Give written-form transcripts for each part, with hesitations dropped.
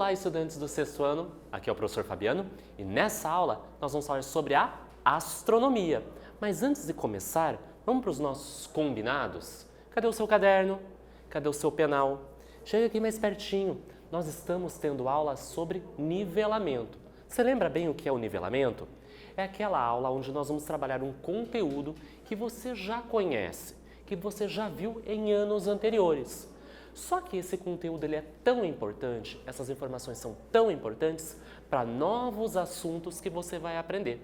Olá, estudantes do sexto ano, aqui é o professor Fabiano e nessa aula nós vamos falar sobre a astronomia. Mas antes de começar, vamos para os nossos combinados? Cadê o seu caderno? Cadê o seu penal? Chega aqui mais pertinho, nós estamos tendo aula sobre nivelamento. Você lembra bem o que é o nivelamento? É aquela aula onde nós vamos trabalhar um conteúdo que você já conhece, que você já viu em anos anteriores. Só que esse conteúdo ele é tão importante, essas informações são tão importantes para novos assuntos que você vai aprender.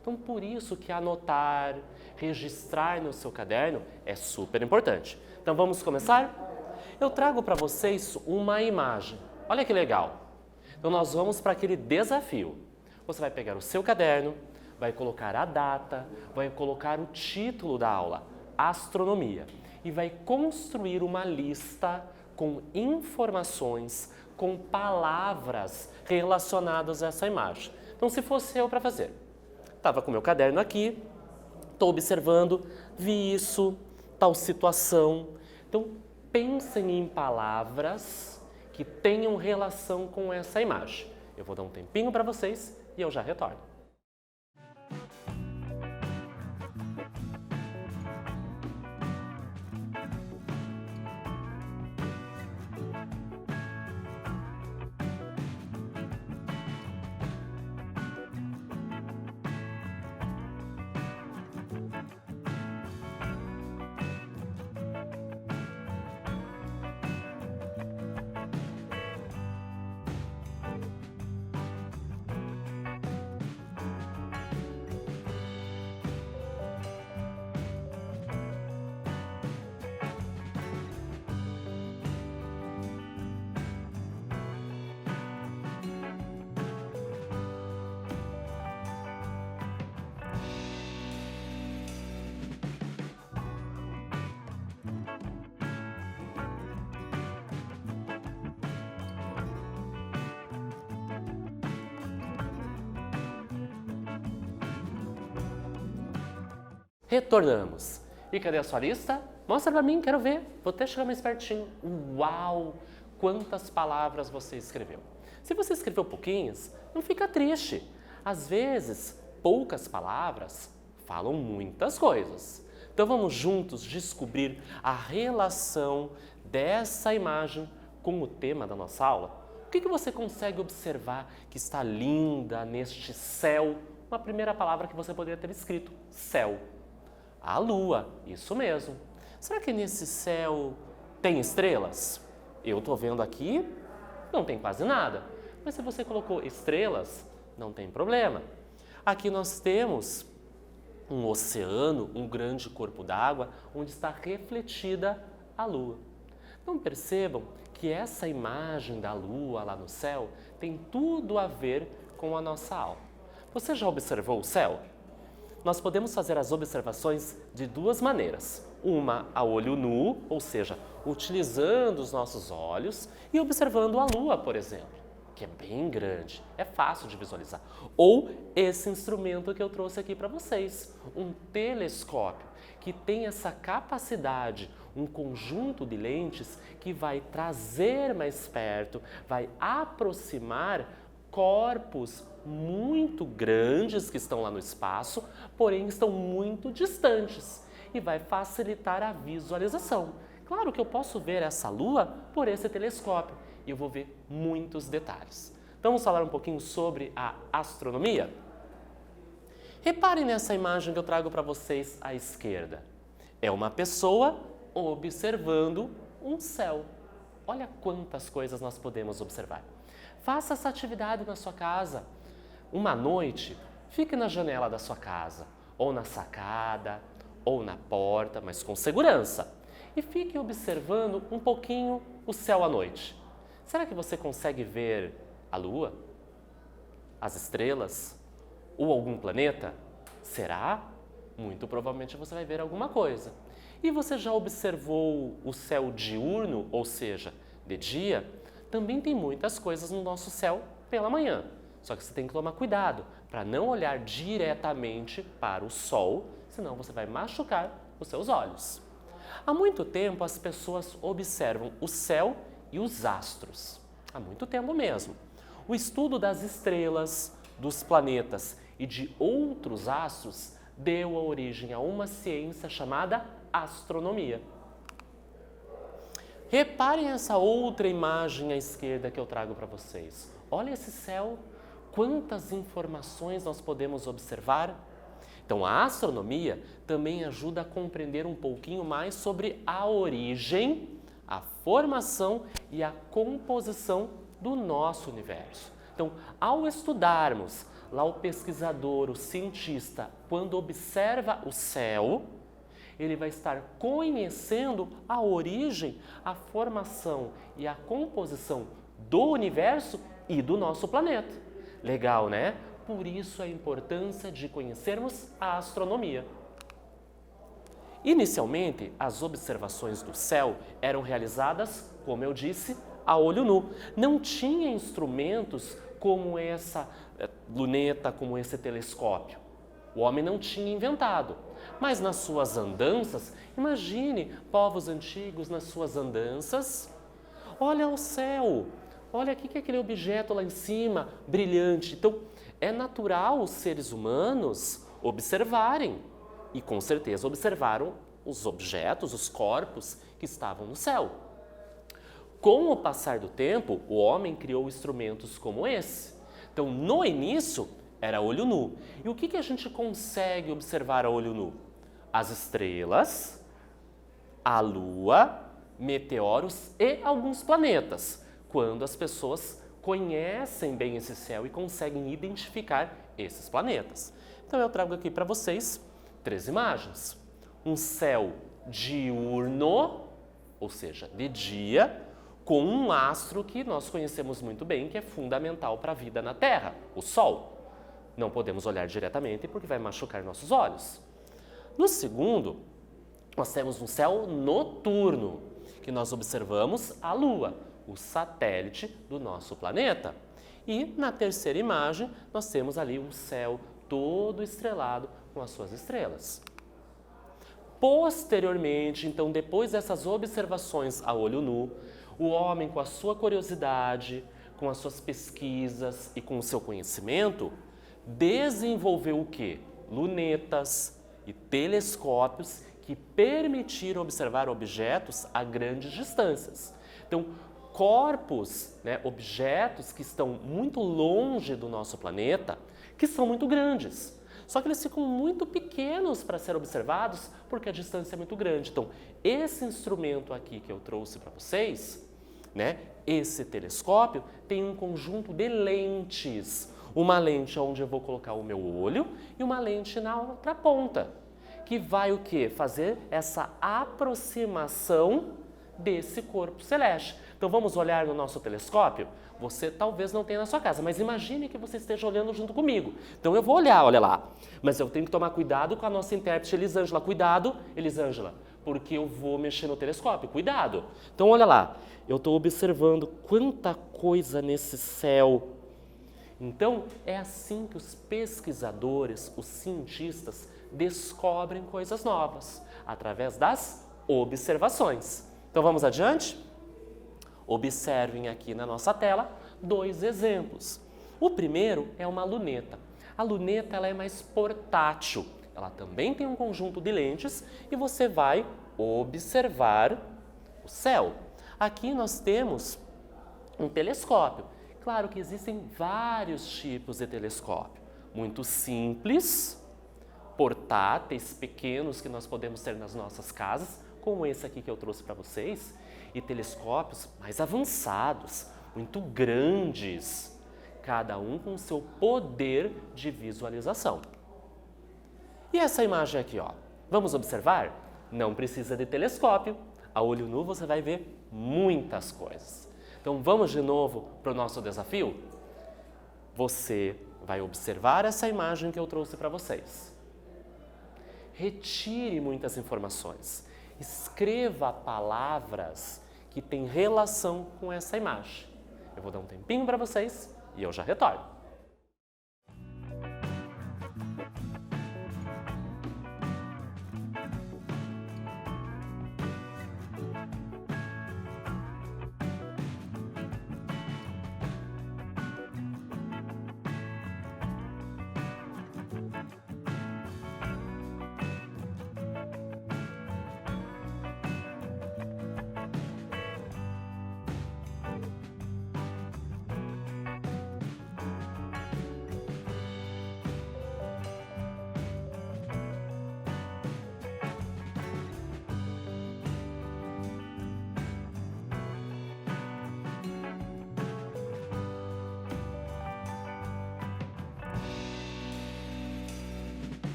Então, por isso que anotar, registrar no seu caderno é super importante. Então, vamos começar? Eu trago para vocês uma imagem. Olha que legal! Então, nós vamos para aquele desafio. Você vai pegar o seu caderno, vai colocar a data, vai colocar o título da aula, Astronomia, e vai construir uma lista com informações, com palavras relacionadas a essa imagem. Então, se fosse eu para fazer, estava com meu caderno aqui, estou observando, vi isso, tal situação. Então, pensem em palavras que tenham relação com essa imagem. Eu vou dar um tempinho para vocês e eu já retorno. Retornamos. E cadê a sua lista? Mostra pra mim, quero ver. Vou até chegar mais pertinho. Uau! Quantas palavras você escreveu. Se você escreveu pouquinhas, não fica triste. Às vezes, poucas palavras falam muitas coisas. Então vamos juntos descobrir a relação dessa imagem com o tema da nossa aula. O que você consegue observar que está linda neste céu? Uma primeira palavra que você poderia ter escrito, céu. A lua, isso mesmo. Será que nesse céu tem estrelas? Eu estou vendo aqui, não tem quase nada. Mas se você colocou estrelas, não tem problema. Aqui nós temos um oceano, um grande corpo d'água, onde está refletida a lua. Então percebam que essa imagem da lua lá no céu tem tudo a ver com a nossa aula. Você já observou o céu? Nós podemos fazer as observações de duas maneiras. Uma a olho nu, ou seja, utilizando os nossos olhos e observando a lua, por exemplo, que é bem grande, é fácil de visualizar. Ou esse instrumento que eu trouxe aqui para vocês, um telescópio, que tem essa capacidade, um conjunto de lentes que vai trazer mais perto, vai aproximar corpos muito grandes que estão lá no espaço, porém estão muito distantes e vai facilitar a visualização. Claro que eu posso ver essa lua por esse telescópio e eu vou ver muitos detalhes. Então vamos falar um pouquinho sobre a astronomia? Reparem nessa imagem que eu trago para vocês à esquerda. É uma pessoa observando um céu. Olha quantas coisas nós podemos observar. Faça essa atividade na sua casa. Uma noite, fique na janela da sua casa, ou na sacada, ou na porta, mas com segurança. E fique observando um pouquinho o céu à noite. Será que você consegue ver a lua? As estrelas? Ou algum planeta? Será? Muito provavelmente você vai ver alguma coisa. E você já observou o céu diurno, ou seja, de dia? Também tem muitas coisas no nosso céu pela manhã. Só que você tem que tomar cuidado para não olhar diretamente para o sol, senão você vai machucar os seus olhos. Há muito tempo as pessoas observam o céu e os astros. há muito tempo mesmo. O estudo das estrelas, dos planetas e de outros astros deu a origem a uma ciência chamada astronomia. Reparem essa outra imagem à esquerda que eu trago para vocês. Olha esse céu, quantas informações nós podemos observar. Então, a astronomia também ajuda a compreender um pouquinho mais sobre a origem, a formação e a composição do nosso universo. Então, ao estudarmos lá o pesquisador, o cientista, quando observa o céu, ele vai estar conhecendo a origem, a formação e a composição do universo e do nosso planeta. Legal, né? Por isso a importância de conhecermos a astronomia. Inicialmente, as observações do céu eram realizadas, como eu disse, a olho nu. Não tinha instrumentos como essa luneta, como esse telescópio. O homem não tinha inventado. Mas nas suas andanças, imagine povos antigos nas suas andanças. Olha o céu, olha aqui que é aquele objeto lá em cima, brilhante. Então, é natural os seres humanos observarem. E com certeza observaram os objetos, os corpos que estavam no céu. Com o passar do tempo, o homem criou instrumentos como esse. Então, no início, era olho nu. E o que a gente consegue observar a olho nu? As estrelas, a lua, meteoros e alguns planetas, quando as pessoas conhecem bem esse céu e conseguem identificar esses planetas. Então, eu trago aqui para vocês 3 imagens. Um céu diurno, ou seja, de dia, com um astro que nós conhecemos muito bem, que é fundamental para a vida na Terra, o Sol. Não podemos olhar diretamente porque vai machucar nossos olhos. No segundo, nós temos um céu noturno, que nós observamos a Lua, o satélite do nosso planeta. E na terceira imagem, nós temos ali um céu todo estrelado com as suas estrelas. Posteriormente, então, depois dessas observações a olho nu, o homem, com a sua curiosidade, com as suas pesquisas e com o seu conhecimento, desenvolveu o quê? Lunetas e telescópios que permitiram observar objetos a grandes distâncias. Então, corpos, objetos que estão muito longe do nosso planeta, que são muito grandes. Só que eles ficam muito pequenos para ser observados porque a distância é muito grande. Então, esse instrumento aqui que eu trouxe para vocês, esse telescópio, tem um conjunto de lentes. Uma lente onde eu vou colocar o meu olho e uma lente na outra ponta, que vai o quê? Fazer essa aproximação desse corpo celeste. Então vamos olhar no nosso telescópio? Você talvez não tenha na sua casa, mas imagine que você esteja olhando junto comigo. Então eu vou olhar, olha lá. Mas eu tenho que tomar cuidado com a nossa intérprete Elisângela. Cuidado, Elisângela, porque eu vou mexer no telescópio. Cuidado. Então olha lá, eu estou observando quanta coisa nesse céu. Então, é assim que os pesquisadores, os cientistas, descobrem coisas novas, através das observações. Então, vamos adiante? Observem aqui na nossa tela 2 exemplos. O primeiro é uma luneta. A luneta ela é mais portátil. Ela também tem um conjunto de lentes e você vai observar o céu. Aqui nós temos um telescópio. Claro que existem vários tipos de telescópio, muito simples, portáteis, pequenos que nós podemos ter nas nossas casas, como esse aqui que eu trouxe para vocês, e telescópios mais avançados, muito grandes, cada um com seu poder de visualização. E essa imagem aqui, ó, vamos observar? Não precisa de telescópio, a olho nu você vai ver muitas coisas. Então, vamos de novo para o nosso desafio? Você vai observar essa imagem que eu trouxe para vocês. Retire muitas informações. Escreva palavras que têm relação com essa imagem. Eu vou dar um tempinho para vocês e eu já retorno.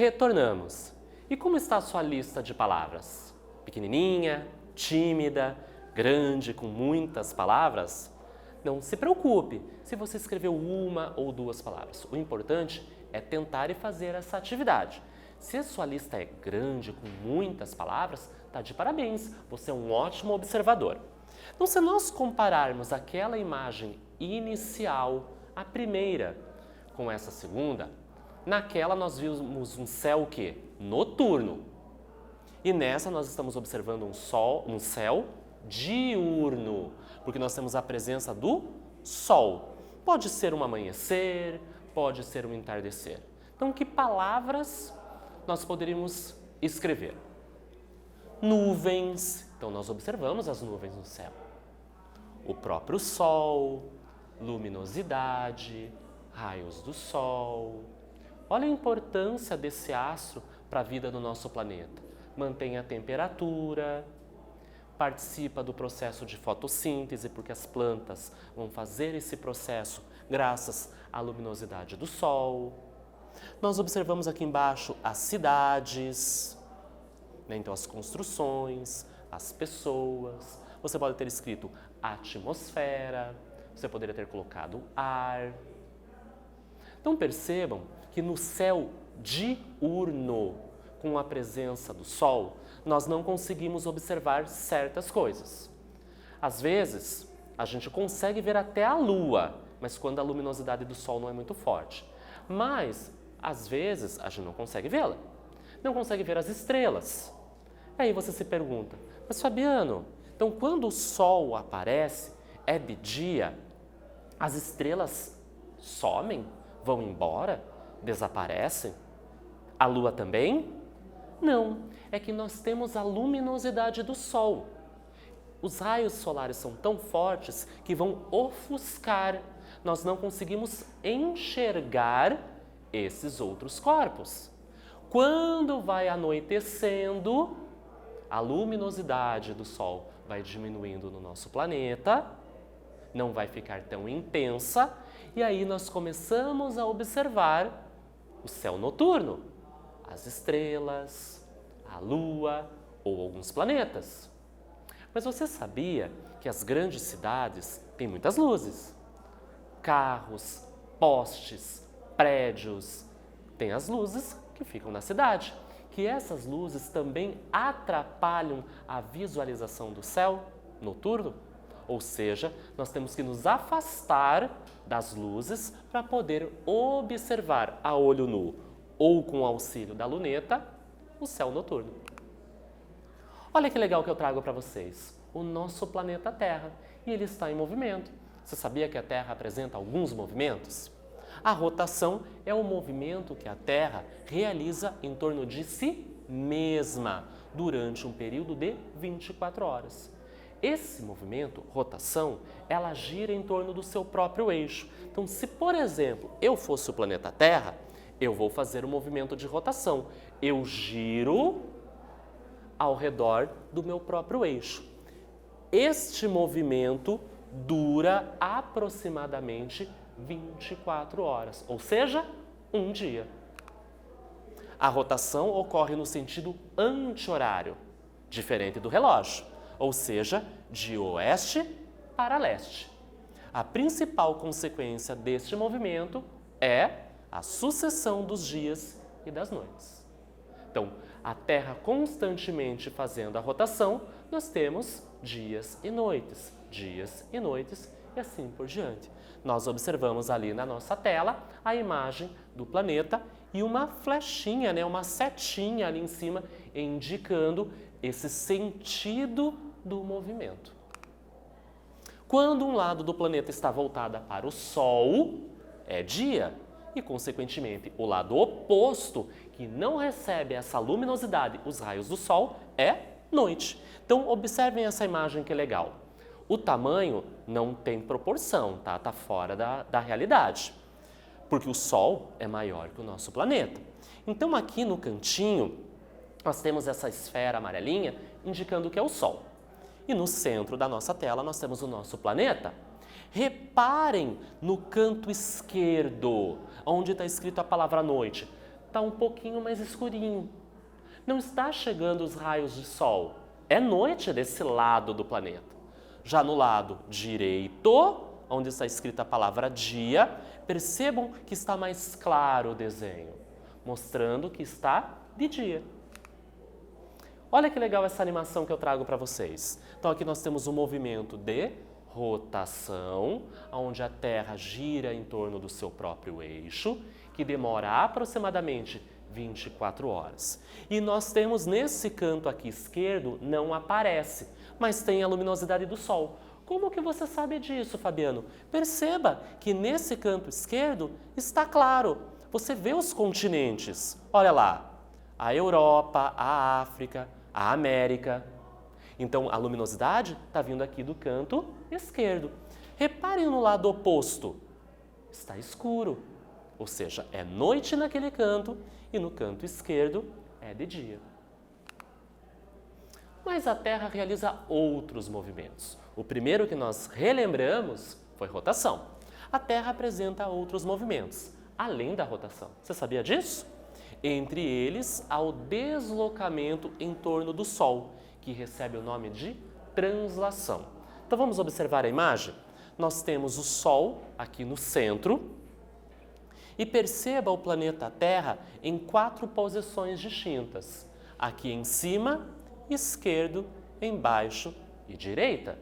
Retornamos. E como está a sua lista de palavras? Pequenininha, tímida, grande, com muitas palavras? Não se preocupe se você escreveu uma ou duas palavras. O importante é tentar e fazer essa atividade. Se a sua lista é grande, com muitas palavras, tá de parabéns, você é um ótimo observador. Então, se nós compararmos aquela imagem inicial, a primeira, com essa segunda, naquela nós vimos um céu o quê? Noturno. E nessa nós estamos observando um céu diurno, porque nós temos a presença do sol. Pode ser um amanhecer, pode ser um entardecer. Então, que palavras nós poderíamos escrever? Nuvens. Então, nós observamos as nuvens no céu. O próprio sol, luminosidade, raios do sol. Olha a importância desse astro para a vida do nosso planeta. Mantém a temperatura, participa do processo de fotossíntese, porque as plantas vão fazer esse processo graças à luminosidade do sol. Nós observamos aqui embaixo as cidades, né? Então as construções, as pessoas. Você pode ter escrito atmosfera, você poderia ter colocado ar. Então percebam que no céu diurno, com a presença do sol, nós não conseguimos observar certas coisas. Às vezes, a gente consegue ver até a lua, mas quando a luminosidade do sol não é muito forte. Mas, às vezes, a gente não consegue vê-la. Não consegue ver as estrelas. Aí você se pergunta, mas Fabiano, então quando o sol aparece, é de dia, as estrelas somem, vão embora, desaparecem? A lua também? Não, é que nós temos a luminosidade do sol. Os raios solares são tão fortes que vão ofuscar. Nós não conseguimos enxergar esses outros corpos. Quando vai anoitecendo, a luminosidade do sol vai diminuindo no nosso planeta, não vai ficar tão intensa, e aí nós começamos a observar o céu noturno, as estrelas, a lua ou alguns planetas. Mas você sabia que as grandes cidades têm muitas luzes? Carros, postes, prédios, têm as luzes que ficam na cidade, que essas luzes também atrapalham a visualização do céu noturno. Ou seja, nós temos que nos afastar das luzes para poder observar a olho nu ou com o auxílio da luneta o céu noturno. Olha que legal que eu trago para vocês, o nosso planeta Terra, e ele está em movimento. Você sabia que a Terra apresenta alguns movimentos? A rotação é o movimento que a Terra realiza em torno de si mesma durante um período de 24 horas. Esse movimento, rotação, ela gira em torno do seu próprio eixo. Então, se, por exemplo, eu fosse o planeta Terra, eu vou fazer um movimento de rotação. Eu giro ao redor do meu próprio eixo. Este movimento dura aproximadamente 24 horas, ou seja, um dia. A rotação ocorre no sentido anti-horário, diferente do relógio, ou seja, de oeste para leste. A principal consequência deste movimento é a sucessão dos dias e das noites. Então, a Terra constantemente fazendo a rotação, nós temos dias e noites e assim por diante. Nós observamos ali na nossa tela a imagem do planeta e uma flechinha, uma setinha ali em cima, indicando esse sentido do movimento. Quando um lado do planeta está voltado para o Sol, é dia, e consequentemente o lado oposto, que não recebe essa luminosidade, os raios do Sol, é noite. Então observem essa imagem que é legal. O tamanho não tem proporção, tá? Tá fora da realidade, porque o Sol é maior que o nosso planeta. Então aqui no cantinho nós temos essa esfera amarelinha indicando que é o Sol. E no centro da nossa tela nós temos o nosso planeta. Reparem no canto esquerdo, onde está escrito a palavra noite. está um pouquinho mais escurinho. Não está chegando os raios de sol. É noite desse lado do planeta. Já no lado direito, onde está escrita a palavra dia, percebam que está mais claro o desenho, mostrando que está de dia. Olha que legal essa animação que eu trago para vocês. Então aqui nós temos um movimento de rotação, onde a Terra gira em torno do seu próprio eixo, que demora aproximadamente 24 horas. E nós temos nesse canto aqui esquerdo, não aparece, mas tem a luminosidade do Sol. Como que você sabe disso, Fabiano? Perceba que nesse canto esquerdo está claro. Você vê os continentes. Olha lá, a Europa, a África, a América. Então, a luminosidade está vindo aqui do canto esquerdo. Reparem no lado oposto. Está escuro, ou seja, é noite naquele canto e no canto esquerdo é de dia. Mas a Terra realiza outros movimentos. O primeiro que nós relembramos foi rotação. A Terra apresenta outros movimentos, além da rotação. Você sabia disso? Entre eles, há o deslocamento em torno do Sol, que recebe o nome de translação. Então vamos observar a imagem? Nós temos o Sol aqui no centro e perceba o planeta Terra em 4 posições distintas. Aqui em cima, esquerdo, embaixo e direita.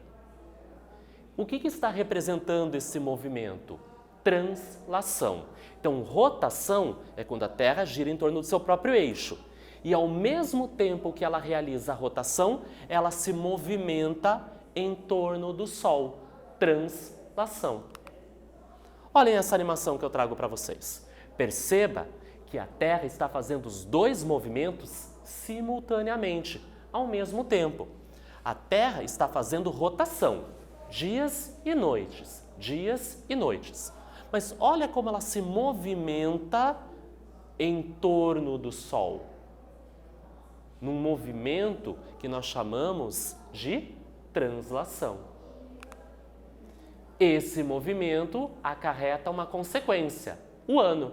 O que está representando esse movimento? Translação. Então, rotação é quando a Terra gira em torno do seu próprio eixo. E ao mesmo tempo que ela realiza a rotação, ela se movimenta em torno do Sol. Translação. Olhem essa animação que eu trago para vocês. Perceba que a Terra está fazendo os 2 movimentos simultaneamente, ao mesmo tempo. A Terra está fazendo rotação, dias e noites, dias e noites. Mas olha como ela se movimenta em torno do Sol. Num movimento que nós chamamos de translação. Esse movimento acarreta uma consequência, o ano.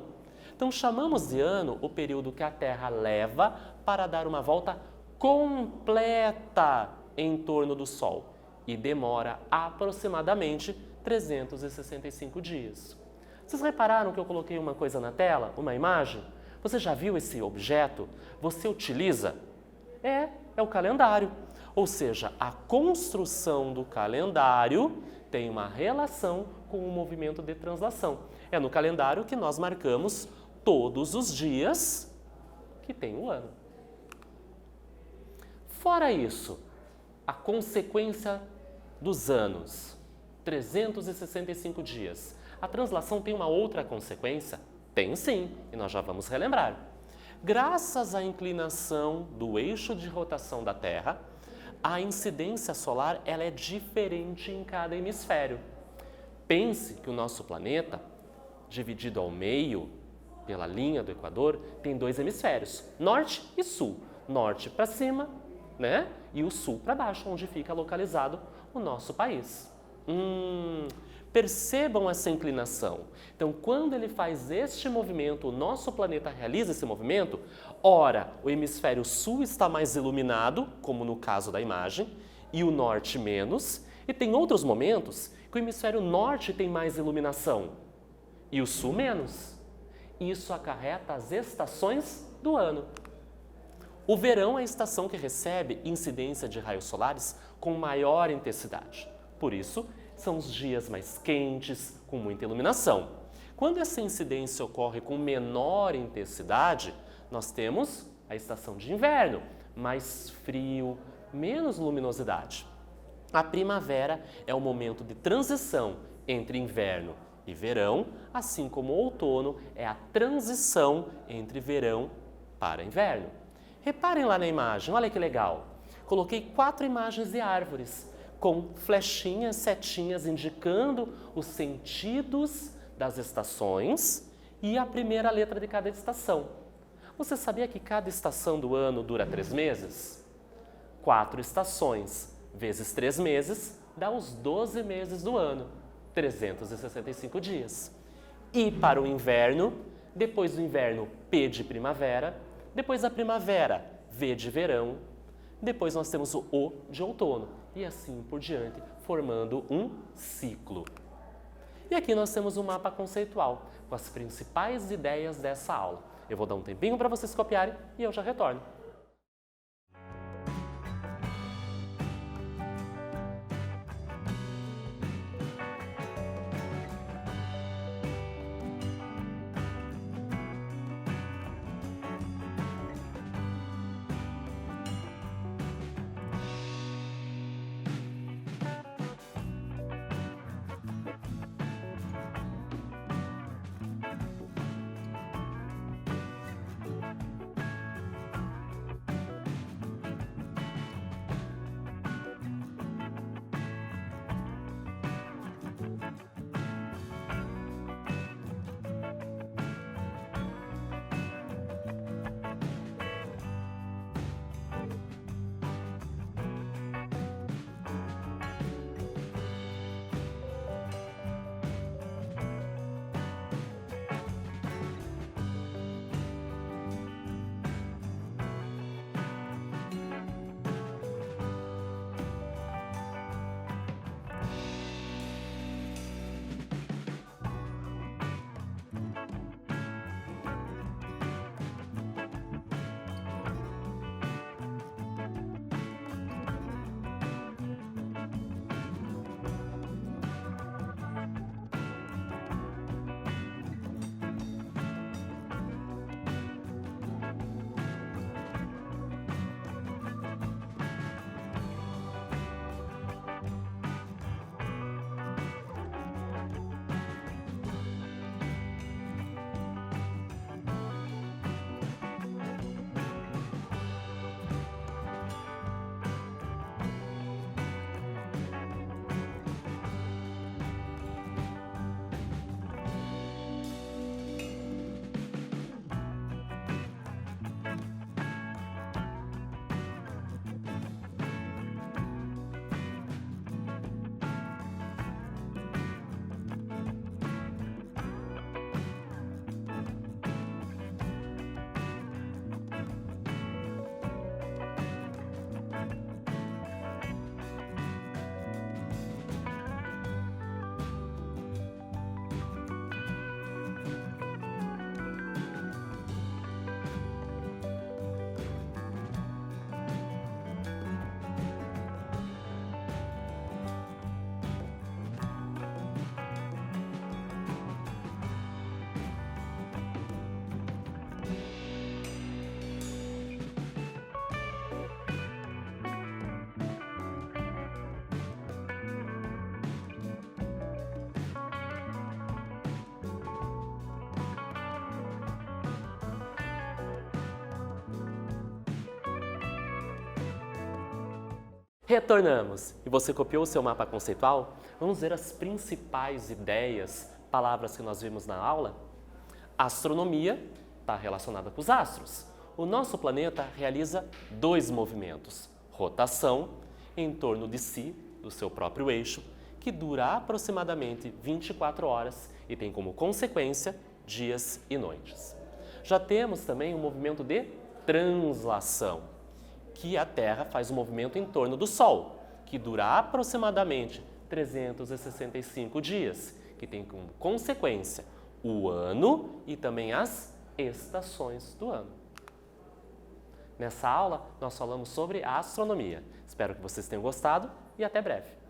Então chamamos de ano o período que a Terra leva para dar uma volta completa em torno do Sol e demora aproximadamente 365 dias. Vocês repararam que eu coloquei uma coisa na tela, uma imagem? Você já viu esse objeto? Você utiliza? É o calendário. Ou seja, a construção do calendário tem uma relação com o movimento de translação. É no calendário que nós marcamos todos os dias que tem o ano. Fora isso, a consequência dos anos, 365 dias. A translação tem uma outra consequência? Tem sim, e nós já vamos relembrar. Graças à inclinação do eixo de rotação da Terra, a incidência solar ela é diferente em cada hemisfério. Pense que o nosso planeta, dividido ao meio pela linha do Equador, tem 2 hemisférios, norte e sul. Norte para cima, né? E o sul para baixo, onde fica localizado o nosso país. Percebam essa inclinação. Então, quando ele faz este movimento, o nosso planeta realiza esse movimento, ora, o hemisfério sul está mais iluminado, como no caso da imagem, e o norte menos, e tem outros momentos que o hemisfério norte tem mais iluminação e o sul menos. Isso acarreta as estações do ano. O verão é a estação que recebe incidência de raios solares com maior intensidade. Por isso, são os dias mais quentes, com muita iluminação. Quando essa incidência ocorre com menor intensidade, nós temos a estação de inverno, mais frio, menos luminosidade. A primavera é o momento de transição entre inverno e verão, assim como o outono é a transição entre verão para inverno. Reparem lá na imagem, olha que legal. Coloquei 4 imagens de árvores, com flechinhas, setinhas indicando os sentidos das estações e a primeira letra de cada estação. Você sabia que cada estação do ano dura 3 meses? 4 estações vezes 3 meses dá os 12 meses do ano, 365 dias. E para o inverno, depois do inverno, P de primavera, depois da primavera, V de verão, depois nós temos o O de outono e assim por diante, formando um ciclo. E aqui nós temos um mapa conceitual com as principais ideias dessa aula. Eu vou dar um tempinho para vocês copiarem e eu já retorno. Retornamos! E você copiou o seu mapa conceitual? Vamos ver as principais ideias, palavras que nós vimos na aula? Astronomia está relacionada com os astros. O nosso planeta realiza 2 movimentos: rotação em torno de si, do seu próprio eixo, que dura aproximadamente 24 horas e tem como consequência dias e noites. Já temos também o movimento de translação, que a Terra faz um movimento em torno do Sol, que dura aproximadamente 365 dias, que tem como consequência o ano e também as estações do ano. Nessa aula, nós falamos sobre a astronomia. Espero que vocês tenham gostado e até breve!